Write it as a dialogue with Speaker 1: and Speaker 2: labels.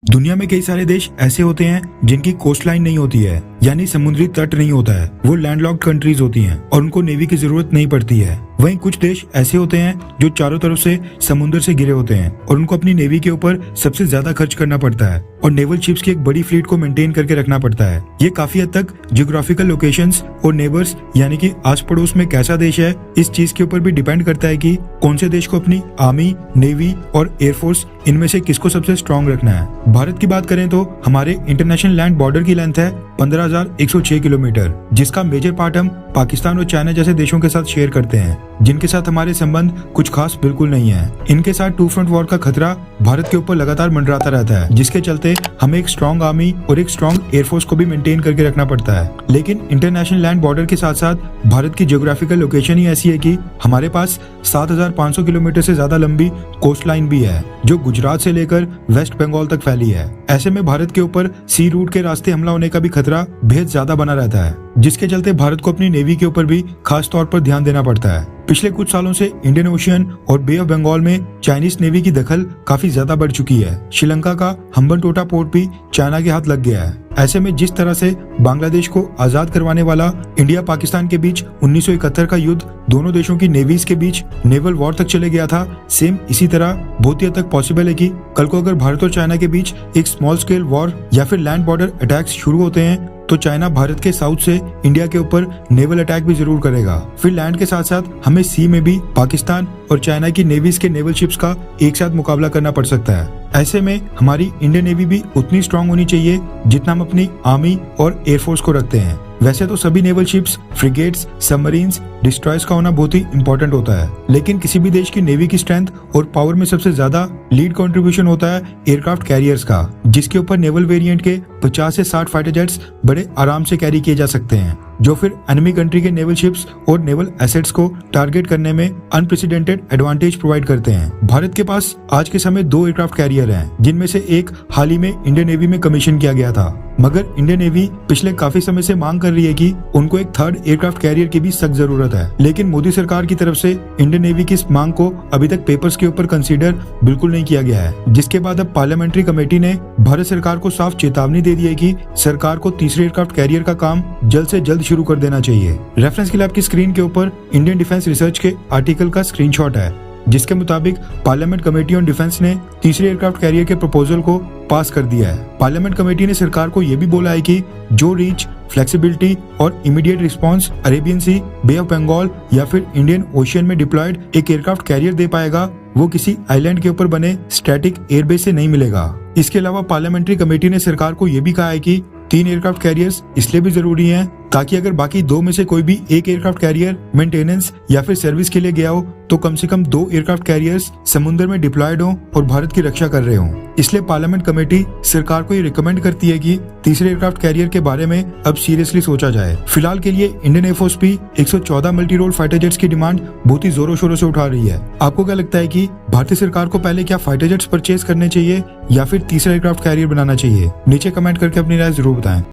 Speaker 1: दुनिया में कई सारे देश ऐसे होते हैं जिनकी कोस्ट लाइन नहीं होती है, यानी समुद्री तट नहीं होता है। वो लैंडलॉक्ड कंट्रीज होती हैं और उनको नेवी की जरूरत नहीं पड़ती है। वहीं कुछ देश ऐसे होते हैं जो चारों तरफ से समुद्र से घिरे होते हैं और उनको अपनी नेवी के ऊपर सबसे ज्यादा खर्च करना पड़ता है और नेवल शिप्स की एक बड़ी फ्लीट को मेंटेन करके रखना पड़ता है। ये काफी हद तक जियोग्राफिकल लोकेशंस और नेबर्स यानी कि आस पड़ोस में कैसा देश है, इस चीज के ऊपर भी डिपेंड करता है कि कौन से देश को अपनी आर्मी, नेवी और एयरफोर्स इनमें से किसको सबसे स्ट्रांग रखना है। भारत की बात करें तो हमारे इंटरनेशनल लैंड बॉर्डर की लेंथ है 15,106 किलोमीटर, जिसका मेजर पार्ट हम पाकिस्तान और चाइना जैसे देशों के साथ शेयर करते हैं, जिनके साथ हमारे संबंध कुछ खास बिल्कुल नहीं है। इनके साथ टू फ्रंट वॉर का खतरा भारत के ऊपर लगातार मंडराता रहता है, जिसके चलते हमें एक स्ट्रांग आर्मी और एक स्ट्रांग एयरफोर्स को भी मेंटेन करके रखना पड़ता है। लेकिन इंटरनेशनल लैंड बॉर्डर के साथ साथ भारत की ज्योग्राफिकल लोकेशन ही ऐसी है कि हमारे पास 7,500 किलोमीटर से ज्यादा लंबी कोस्ट लाइन भी है, जो गुजरात से लेकर वेस्ट बंगाल तक फैली है। ऐसे में भारत के ऊपर सी रूट के रास्ते हमला होने का भी खतरा बेहद ज्यादा बना रहता है, जिसके चलते भारत को अपनी नेवी के ऊपर भी खास तौर पर ध्यान देना पड़ता है। पिछले कुछ सालों से इंडियन ओशियन और बे ऑफ बंगाल में चाइनीज नेवी की दखल काफी ज्यादा बढ़ चुकी है। श्रीलंका का हम्बनटोटा पोर्ट भी चाइना के हाथ लग गया है। ऐसे में जिस तरह से बांग्लादेश को आजाद करवाने वाला इंडिया पाकिस्तान के बीच 1971 का युद्ध दोनों देशों की नेवीज के बीच नेवल वॉर तक चले गया था, सेम इसी तरह बहुत ही हद तक पॉसिबल है कि कल को अगर भारत और चाइना के बीच एक स्मॉल स्केल वॉर या फिर लैंड बॉर्डर अटैक्स शुरू होते हैं तो चाइना भारत के साउथ से इंडिया के ऊपर नेवल अटैक भी जरूर करेगा। फिर लैंड के साथ साथ हमें सी में भी पाकिस्तान और चाइना की नेवीज के नेवल शिप्स का एक साथ मुकाबला करना पड़ सकता है। ऐसे में हमारी इंडियन नेवी भी उतनी स्ट्रांग होनी चाहिए जितना हम अपनी आर्मी और एयरफोर्स को रखते हैं। वैसे तो सभी naval ships, frigates, submarines, destroyers का होना बहुत ही इंपॉर्टेंट होता है, लेकिन किसी भी देश की नेवी की स्ट्रेंथ और पावर में सबसे ज्यादा लीड कंट्रीब्यूशन होता है एयरक्राफ्ट कैरियर्स का, जिसके ऊपर नेवल वेरिएंट के 50 से 60 फाइटर जेट्स बड़े आराम से कैरी किए जा सकते हैं, जो फिर एनिमी कंट्री के नेवल शिप्स और नेवल एसेट्स को टारगेट करने में अनप्रेसिडेंटेड एडवांटेज प्रोवाइड करते हैं। भारत के पास आज के समय 2 एयरक्राफ्ट कैरियर हैं, जिनमें से एक हाल ही में इंडियन नेवी में कमीशन किया गया था, मगर इंडियन नेवी पिछले काफी समय से मांग कर रही है कि उनको एक 3rd एयरक्राफ्ट कैरियर की भी सख्त जरूरत है। लेकिन मोदी सरकार की तरफ से इंडियन नेवी की इस मांग को अभी तक पेपर्स के ऊपर कंसीडर बिल्कुल नहीं किया गया है, जिसके बाद अब पार्लियामेंट्री कमेटी ने भारत सरकार को साफ चेतावनी दे दी है कि सरकार को तीसरे एयरक्राफ्ट कैरियर का काम जल्द से जल्द शुरू कर देना चाहिए। रेफरेंस के लिए आपकी स्क्रीन के ऊपर इंडियन डिफेंस रिसर्च के आर्टिकल का स्क्रीनशॉट है, जिसके मुताबिक पार्लियामेंट कमेटी ऑन डिफेंस ने तीसरे एयरक्राफ्ट कैरियर के प्रपोजल को पास कर दिया है। पार्लियामेंट कमेटी ने सरकार को यह भी बोला है कि जो रीच, फ्लेक्सिबिलिटी और immediate response Arabian sea, bay of Bengal या फिर इंडियन ओशियन में डिप्लॉयड एक एयरक्राफ्ट कैरियर दे पाएगा, वो किसी आइलैंड के ऊपर बने स्टैटिक एयरबेस से नहीं मिलेगा। इसके अलावा पार्लियामेंट्री कमेटी ने सरकार को यह भी कहा है कि 3 एयरक्राफ्ट कैरियर्स इसलिए भी जरूरी हैं ताकि अगर बाकी 2 में से कोई भी एक एयरक्राफ्ट कैरियर मेंटेनेंस या फिर सर्विस के लिए गया हो तो कम से कम 2 एयरक्राफ्ट कैरियर्स समुद्र में डिप्लॉयड हो और भारत की रक्षा कर रहे हो। इसलिए पार्लियामेंट कमेटी सरकार को ये रिकमेंड करती है कि तीसरे एयरक्राफ्ट कैरियर के बारे में अब सीरियसली सोचा जाए। फिलहाल के लिए इंडियन एयरफोर्स भी 114 मल्टी रोल फाइटर जेट्स की डिमांड बहुत ही जोरों शोरों से उठा रही है। आपको क्या लगता है कि भारतीय सरकार को पहले क्या फाइटर जेट्स परचेज करने चाहिए या फिर तीसरा एयरक्राफ्ट कैरियर बनाना चाहिए? नीचे कमेंट करके अपनी राय जरूर बताएं।